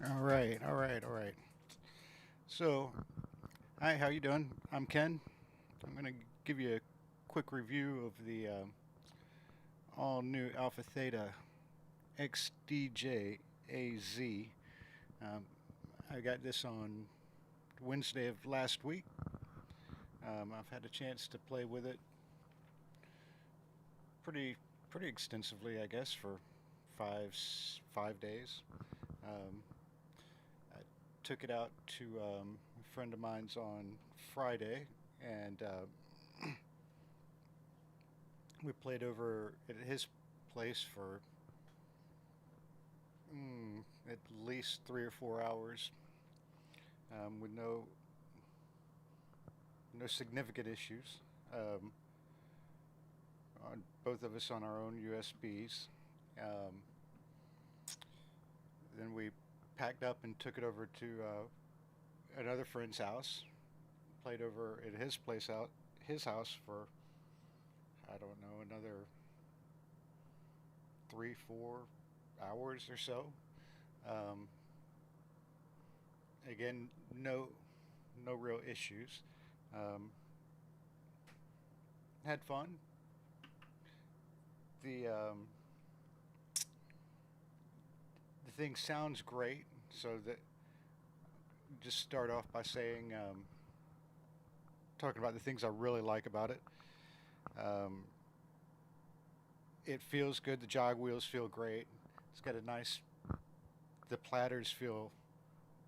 All right, all right, all right. So, hi, how you doing? I'm Ken. I'm going to give you a quick review of the all-new Alpha Theta XDJ-AZ. Um, I got this on Wednesday of last week. I've had a chance to play with it pretty pretty extensively, I guess, for 5 days. Um, I took it out to a friend of mine's on Friday, and we played over at his place for at least 3 or 4 hours with no significant issues. Um, on both of us on our own USBs. Um, then we packed up and took it over to another friend's house. Played over at his house for I don't know another 3 4 hours or so. Um, again, no real issues. Um, had fun. The thing sounds great. So that just start off by saying talking about the things I really like about it. Um, it feels good. The jog wheels feel great. It's got a nice. The platters feel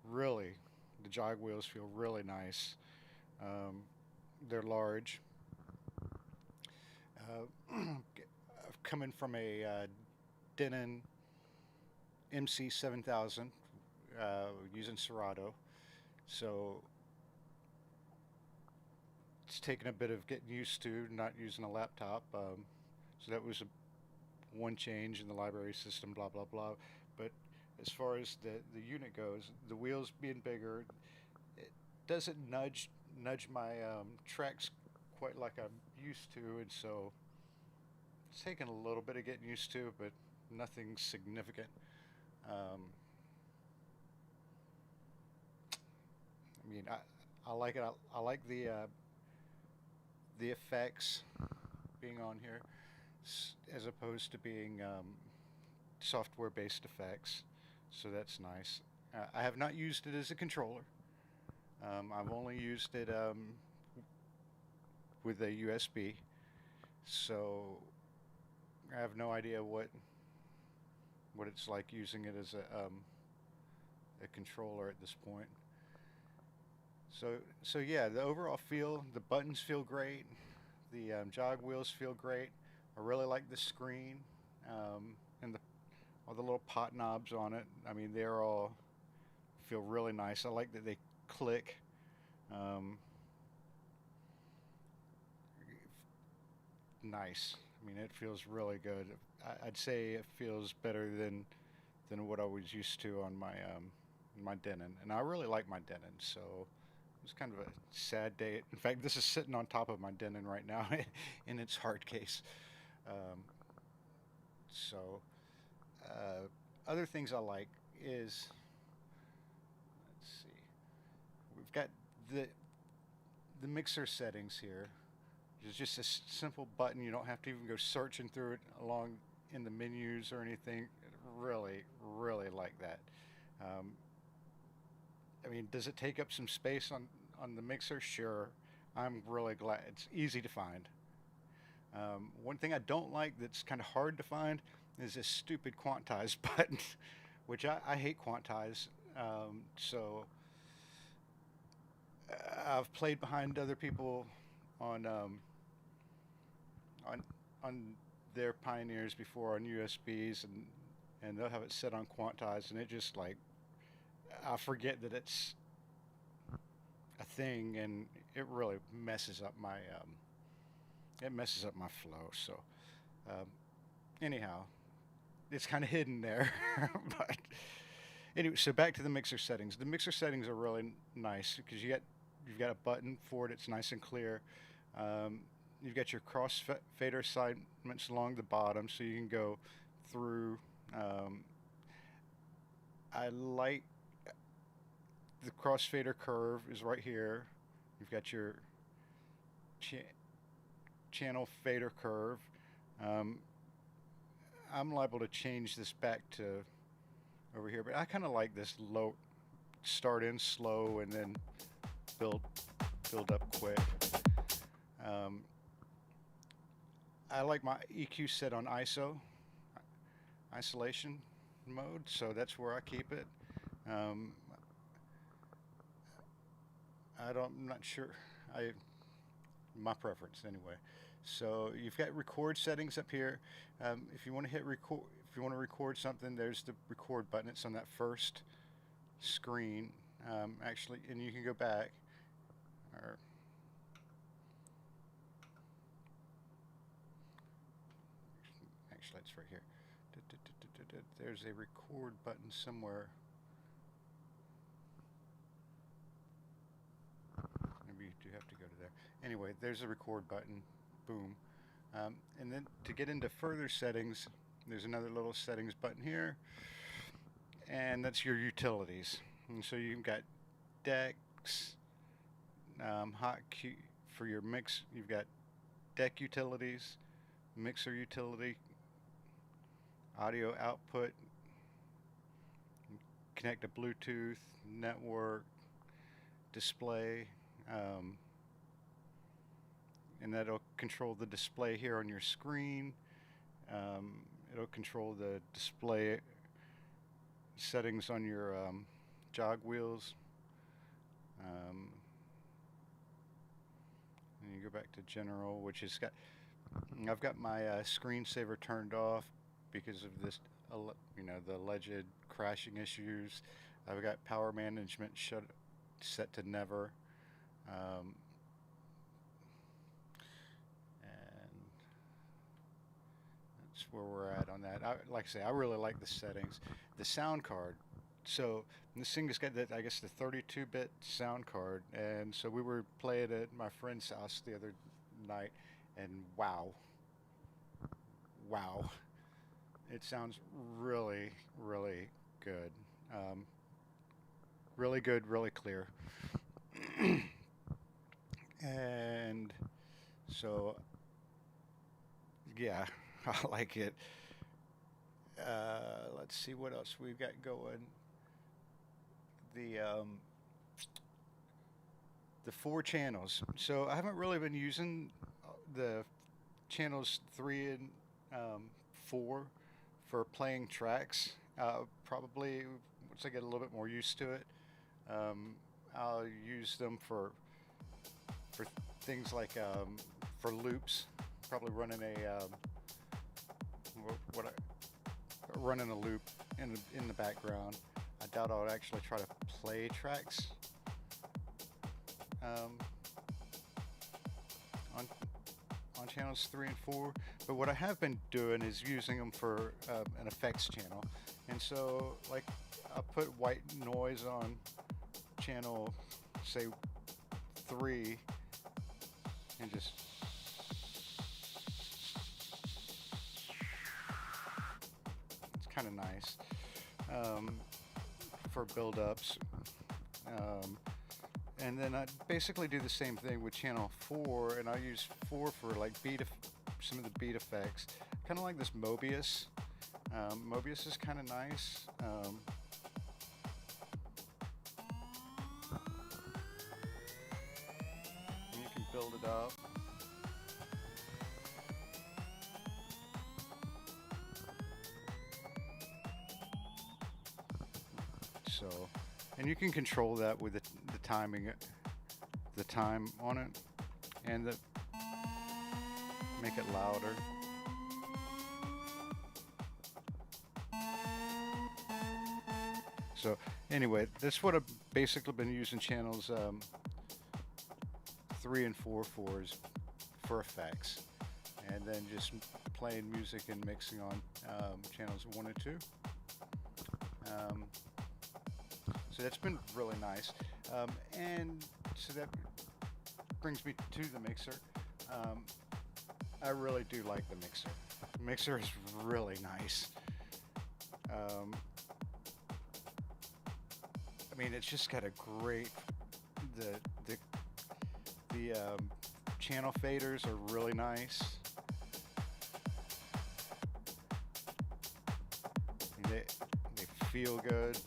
really. The jog wheels feel really nice. Um, they're large. Coming from a Denon MC 7000 using Serato, so it's taken a bit of getting used to not using a laptop. So that was one change in the library system. Blah blah blah. But as far as the unit goes, the wheels being bigger, it doesn't nudge my tracks quite like I'm used to, and so it's taken a little bit of getting used to, but nothing significant. Um, I mean, I like it. I like the effects being on here, as opposed to being software-based effects. So that's nice. I have not used it as a controller. I've only used it with a USB. So I have no idea what it's like using it as a controller at this point. So yeah, the overall feel, the buttons feel great, the jog wheels feel great. I really like the screen and all the little pot knobs on it. I mean, they're all feel really nice. I like that they click. Um, nice. I mean, it feels really good. I'd say it feels better than what I was used to on my Denon, and I really like my Denon. So it was kind of a sad day. In fact, this is sitting on top of my Denon right now in its hard case. Um, so other things I like is let's see, we've got the the mixer settings here. It's just a simple button. You don't have to even go searching through it along in the menus or anything. Really, really like that. Um, I mean, does it take up some space on the mixer? Sure. I'm really glad. It's easy to find. One thing I don't like that's kind of hard to find is this stupid quantize button, which I hate quantize. So I've played behind other people on on on their Pioneers before on USBs, and they'll have it set on quantize, and it just like I forget that it's a thing, and it really messes up my flow. So um, anyhow, it's kind of hidden there, but anyway. So back to the mixer settings. The mixer settings are really nice because you've got a button for it. It's nice and clear. Um, you've got your crossfader assignments along the bottom, so you can go through. Um, I like. the crossfader curve is right here. You've got your channel fader curve. I'm liable to change this back to over here, but I kind of like this low, start in slow and then build up quick. I like my EQ set on isolation mode, so that's where I keep it. I'm not sure. My preference anyway. So you've got record settings up here. If you want to hit record, if you want to record something, there's the record button. It's on that first screen. Actually, and you can go back. Or actually, it's right here. There's a record button somewhere. Maybe you do have to go to there. Anyway, there's a record button. Boom. And then to get into further settings, there's another little settings button here, and that's your utilities. And so you've got decks, hotkey for your mix. You've got deck utilities, mixer utility, audio output, connect to Bluetooth, network, display, and that'll control the display here on your screen. It'll control the display settings on your jog wheels. And you go back to general, which has got, I've got my screensaver turned off because of this, the alleged crashing issues. I've got power management set to never. And that's where we're at on that. Like I say, I really like the settings. The sound card. So this thing has got that, I guess, the 32-bit sound card, and so we were playing at my friend's house the other night, and wow, it sounds really, really good. Really good, really clear. And so, yeah, I like it. Let's see what else we've got going. The 4 channels. So I haven't really been using the channels 3 and 4 for playing tracks. Probably once I get a little bit more used to it, I'll use them for things like for loops. Probably running running a loop in the background. I doubt I'll actually try to play tracks on channels 3 and 4, but what I have been doing is using them for an effects channel. And so, like, I'll put white noise on channel, say 3, and just it's kind of nice. For build-ups, and then I basically do the same thing with channel 4, and I use 4 for like some of the beat effects. Kind of like this Mobius. Mobius is kind of nice. You can build it up. So, and you can control that with the timing, the time on it, and make it louder. So anyway, that's what I've basically been using channels 3 and 4 for effects, and then just playing music and mixing on channels 1 and 2. So that's been really nice, and so that brings me to the mixer. I really do like the mixer. The mixer is really nice. I mean, it's just got a great, the the the channel faders are really nice. They feel good.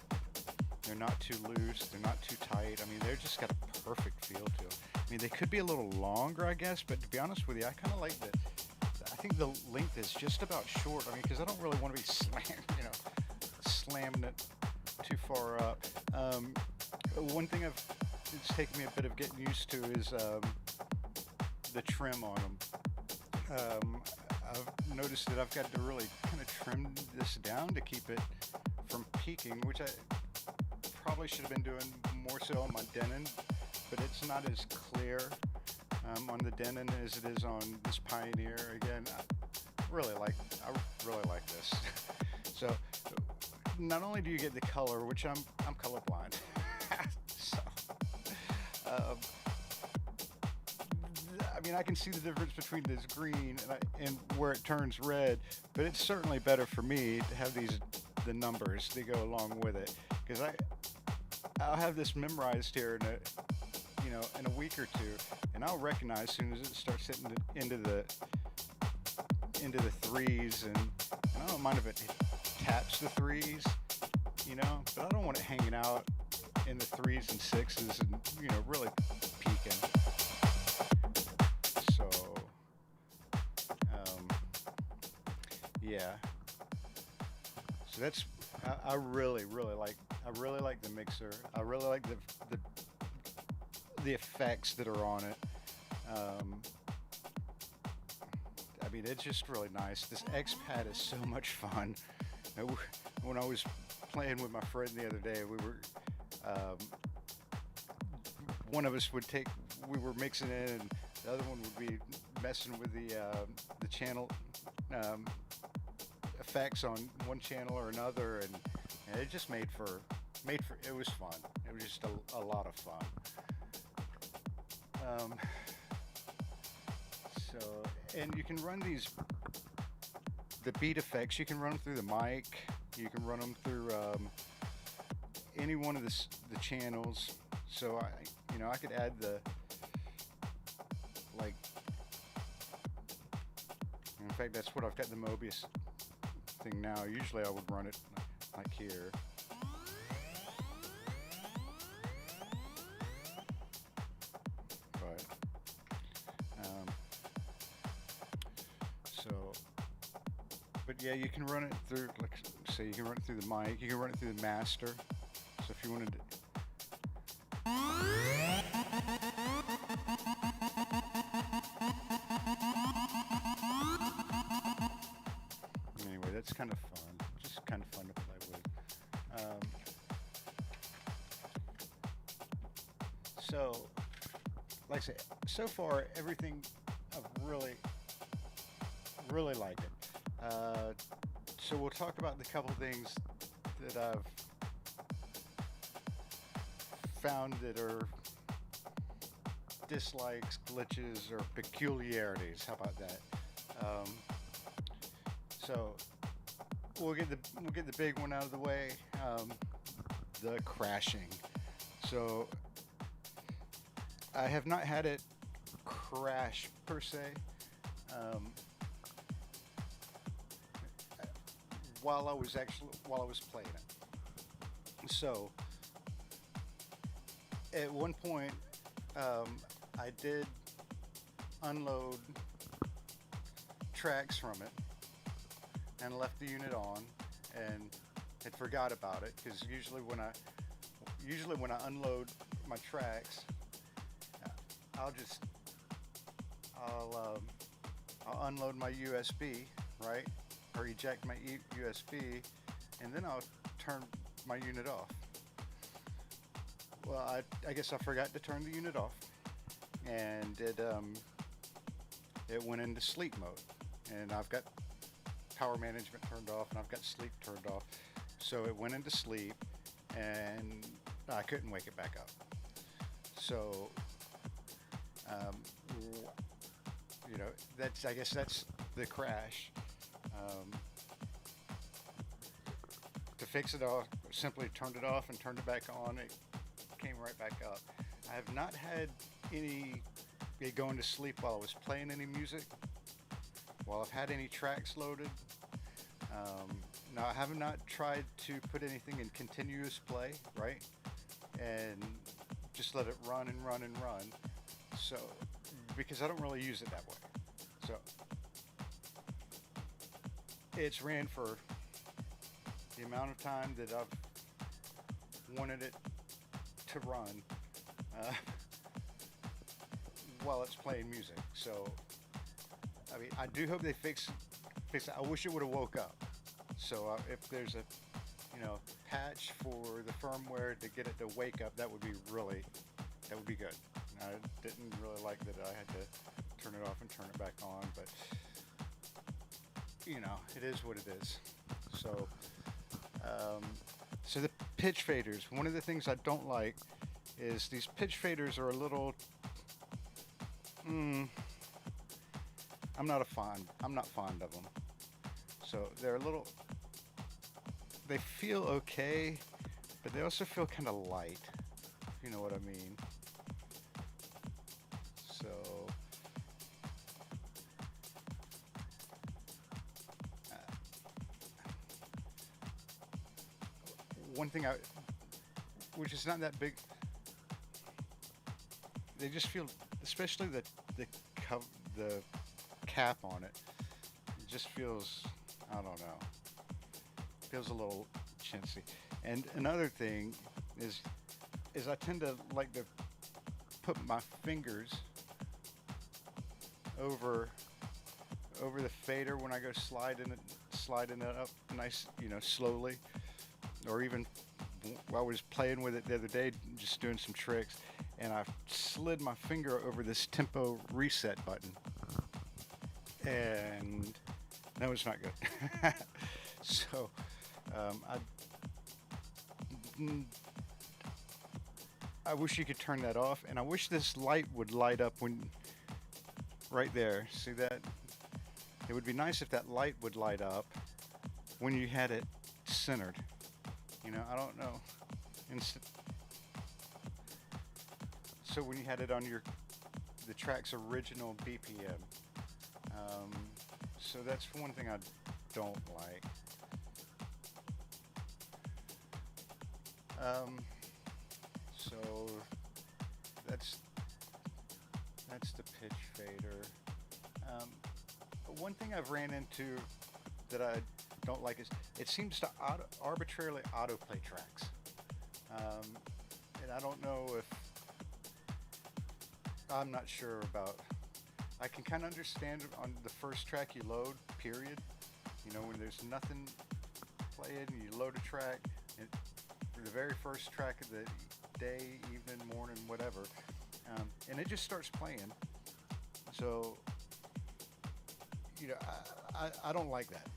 They're not too loose. They're not too tight. I mean, they're just got a perfect feel to them. I mean, they could be a little longer, I guess, but to be honest with you, I kind of like that. I think the length is just about short. I mean, because I don't really want to be slamming it too far up. One thing it's taken me a bit of getting used to is the trim on them. I've noticed that I've got to really kind of trim this down to keep it from peaking, which I probably should have been doing more so on my Denon, but it's not as clear on the Denon as it is on this Pioneer. Again, I really like this. So not only do you get the color, which I'm colorblind, so I mean, I can see the difference between this green and where it turns red, but it's certainly better for me to have the numbers that go along with it, because I'll have this memorized here in a week or two, and I'll recognize as soon as it starts hitting into the threes, and I don't mind if it taps the threes, but I don't want it hanging out in the threes and sixes and really peaking. So yeah, so that's I really like the mixer. I really like the effects that are on it. I mean, it's just really nice. This X-Pad is so much fun. When I was playing with my friend the other day, we were one of us we were mixing it, and the other one would be messing with the channel effects on one channel or another, and it just made for it was fun. It was just a lot of fun. And you can run the beat effects. You can run them through the mic. You can run them through any one of the channels. So I could add in fact, that's what I've got the Mobius thing now. Usually I would run it like here. But yeah, you can run it through, you can run it through the mic, you can run it through the master. So if you wanted to. Anyway, that's kind of fun. Just kind of fun to play with. So, like I say, so far everything I've really like it. So we'll talk about the couple things that I've found that are dislikes, glitches, or peculiarities. How about that? So we'll get the big one out of the way. The crashing. So I have not had it crash per se. While I was playing it. So at one point I did unload tracks from it and left the unit on and had forgot about it, because usually when I unload my tracks, I'll unload my USB, right? Or eject my USB, and then I'll turn my unit off. Well, I guess I forgot to turn the unit off, and it went into sleep mode. And I've got power management turned off, and I've got sleep turned off. So it went into sleep, and I couldn't wake it back up. So, I guess that's the crash. To fix it all, simply turned it off and turned it back on, it came right back up. I have not had it going to sleep while I was playing any music, while I've had any tracks loaded. Now I have not tried to put anything in continuous play, right? And just let it run and run and run. So, because I don't really use it that way. So, it's ran for the amount of time that I've wanted it to run while it's playing music. So, I mean, I do hope they fix it. I wish it would have woke up. So if there's a, patch for the firmware to get it to wake up, that would be good. I didn't really like that I had to turn it off and turn it back on, but it is what it is. So, so the pitch faders. One of the things I don't like is these pitch faders are a little. I'm not fond of them. So they're a little. They feel okay, but they also feel kind of light, if you know what I mean. So, one thing which is not that big, they just feel, especially the cap on it, it just feels, I don't know. Feels a little chintzy. And another thing is I tend to like to put my fingers over the fader when I go sliding it up nice, slowly. Or even I was playing with it the other day, just doing some tricks, and I slid my finger over this tempo reset button. And no, it's not good. So I wish you could turn that off, and I wish this light would light up right there. See that? It would be nice if that light would light up when you had it centered. I don't know. So when you had it on the track's original BPM. So that's one thing I don't like. So that's the pitch fader. One thing I've ran into that I don't like is it seems to arbitrarily autoplay tracks. And I don't know if I'm not sure about. I can kind of understand on the first track you load, period. When there's nothing playing, you load a track, and for the very first track of the day, evening, morning, whatever, and it just starts playing. So, I don't like that.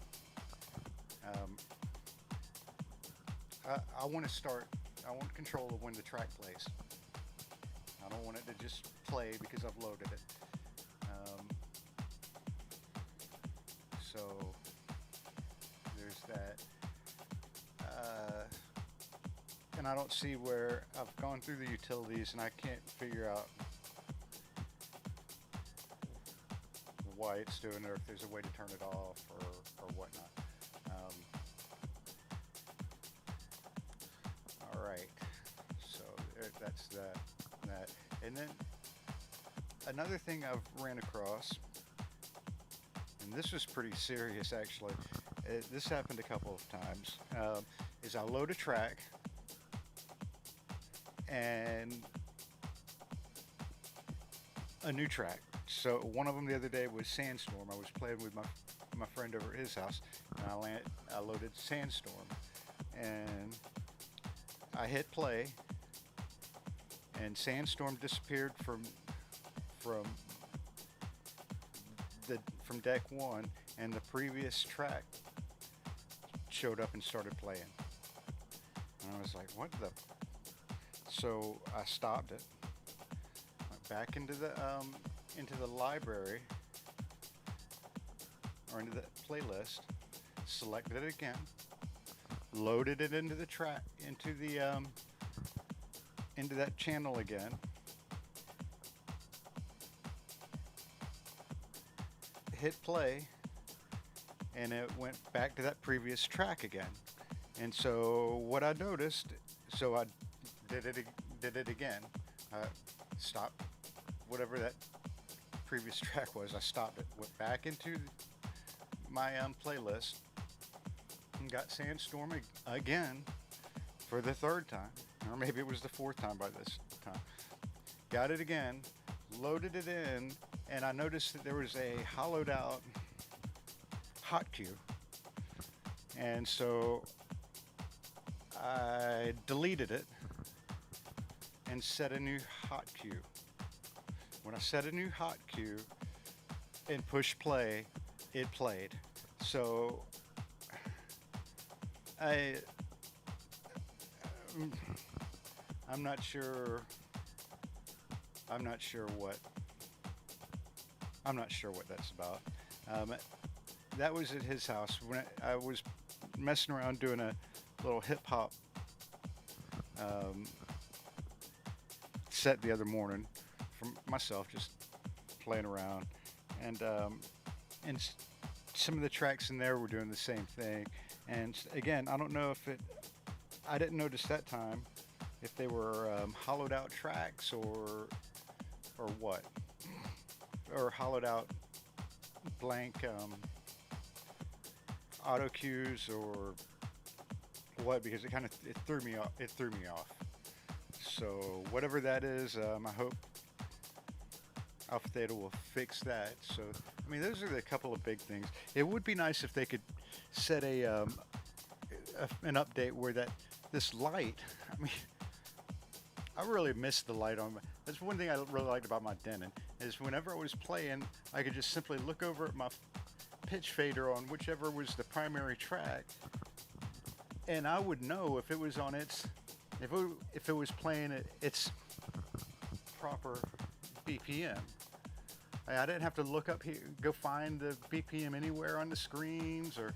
I want control of when the track plays. I don't want it to just play because I've loaded it. So there's that. And I don't see where I've gone through the utilities and I can't figure out why it's doing it, or if there's a way to turn it off or whatnot. All right, so that's that. And then another thing I've ran across, and this was pretty serious actually, this happened a couple of times, is I load a track and a new track. So one of them the other day was Sandstorm. I was playing with my friend over at his house, and I loaded Sandstorm, and I hit play, and Sandstorm disappeared from deck one, and the previous track showed up and started playing. And I was like, what the? So I stopped it, went back into the library, or into the playlist, selected it again, loaded it into the track, into that channel again, hit play, and it went back to that previous track again. And so what I noticed, so I did it again. Stopped whatever that previous track was. I stopped it, went back into my playlist, and got Sandstorm again for the third time, or maybe it was the fourth time by this time. Got it again, loaded it in, and I noticed that there was a hollowed out hot cue. And so I deleted it and set a new hot cue. When I set a new hot cue and push play, it played. So I'm not sure what that's about. That was at his house when I was messing around doing a little hip hop set the other morning for myself, just playing around, and some of the tracks in there were doing the same thing. And again, I don't know if I didn't notice that time if they were hollowed out tracks or what, or hollowed out blank auto cues or what, because it threw me off. So whatever that is, I hope Alpha Theta will fix that. So I mean, those are the couple of big things. It would be nice if they could set an update where this light. I mean, I really missed the light on my. That's one thing I really liked about my Denon, is whenever I was playing, I could just simply look over at my pitch fader on whichever was the primary track, and I would know if it was on if it was playing at its proper BPM. I didn't have to look up here, go find the BPM anywhere on the screens or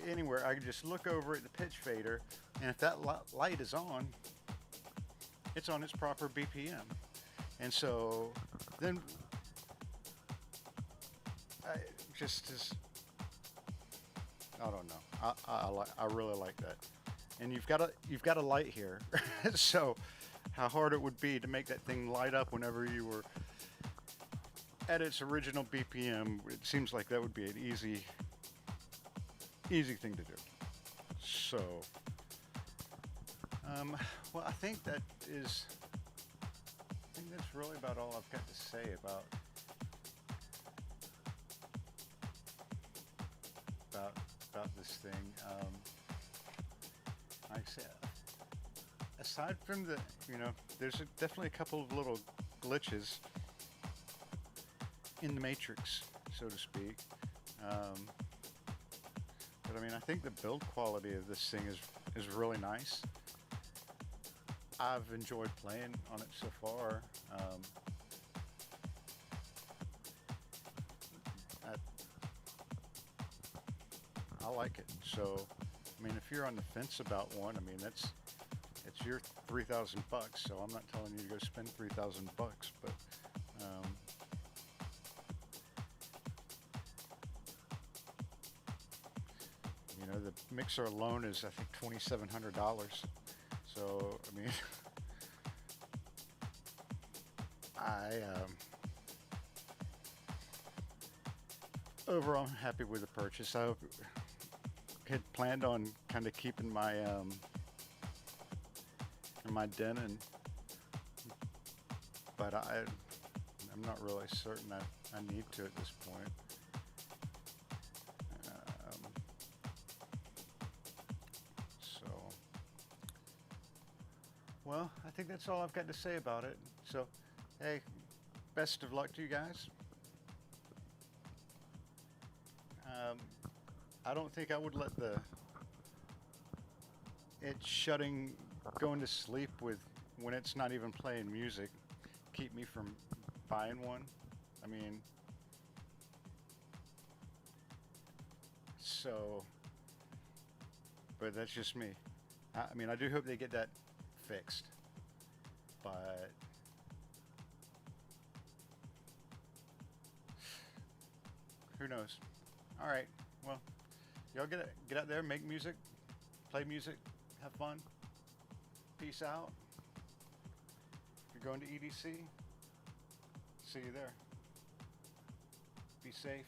anywhere. I could just look over at the pitch fader, and if that light is on, it's on its proper BPM. And so then I don't know. I really like that. And you've got a light here. So how hard it would be to make that thing light up whenever you were at its original BPM. It seems like that would be an easy thing to do. So well, I think that's really about all I've got to say about this thing. Like I said, aside from the, there's definitely a couple of little glitches in the matrix, so to speak. But I mean, I think the build quality of this thing is really nice. I've enjoyed playing on it so far. I like it. So, I mean, if you're on the fence about one, I mean, it's your $3,000 bucks. So I'm not telling you to go spend $3,000 bucks, but the mixer alone is, I think, $2,700. So, I mean, overall, I'm happy with the purchase. I had planned on kind of keeping my Denon, but I'm not really certain I need to at this point. Well, I think that's all I've got to say about it. So, hey, best of luck to you guys. I don't think I would let going to sleep when it's not even playing music, keep me from buying one. I mean, so, but that's just me. I mean, I do hope they get that fixed, but who knows? All right, well, y'all get out there, make music, play music, have fun. Peace out. If you're going to EDC, see you there. Be safe.